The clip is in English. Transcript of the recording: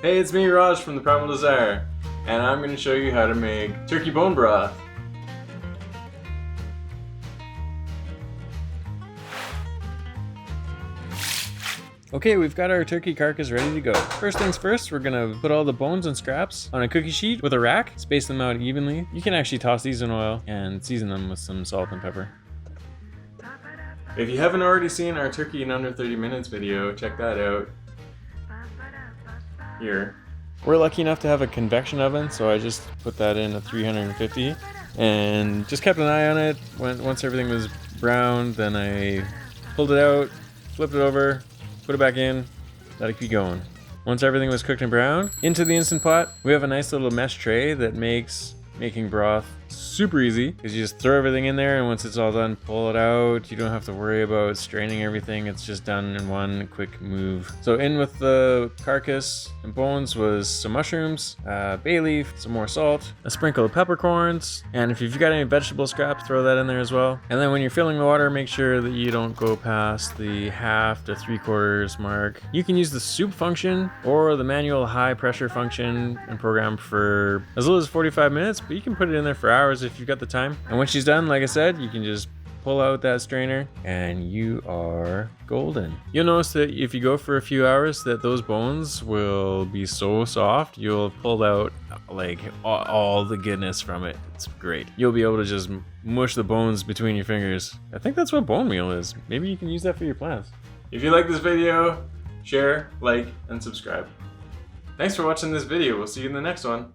Hey, it's me, Raj from the Primal Desire, and I'm going to show you how to make turkey bone broth. Okay, we've got our turkey carcass ready to go. First things first, we're gonna put all the bones and scraps on a cookie sheet with a rack, space them out evenly. You can actually toss these in oil and season them with some salt and pepper. If you haven't already seen our turkey in under 30 minutes video, check that out here. We're lucky enough to have a convection oven, so I just put that in at 350 and just kept an eye on it. Once everything was browned, then I pulled it out, flipped it over, put it back in, let it keep going. Once everything was cooked and brown, into the Instant Pot. We have a nice little mesh tray that makes making broth super easy, because you just throw everything in there, and once it's all done, pull it out. You don't have to worry about straining everything. It's just done in one quick move. So in with the carcass and bones was some mushrooms, bay leaf, some more salt, a sprinkle of peppercorns, and if you've got any vegetable scraps, throw that in there as well. And then when you're filling the water, make sure that you don't go past the 1/2 to 3/4 mark. You can use the soup function or the manual high pressure function and program for as little as 45 minutes, but you can put it in there for hours if you've got the time. And when she's done, like I said, you can just pull out that strainer and you are golden. You'll notice that if you go for a few hours, that those bones will be so soft, you'll pull out like all the goodness from it. It's great. You'll be able to just mush the bones between your fingers. I think that's what bone meal is. Maybe you can use that for your plants. If you like this video, share, like, and subscribe. Thanks for watching this video. We'll see you in the next one.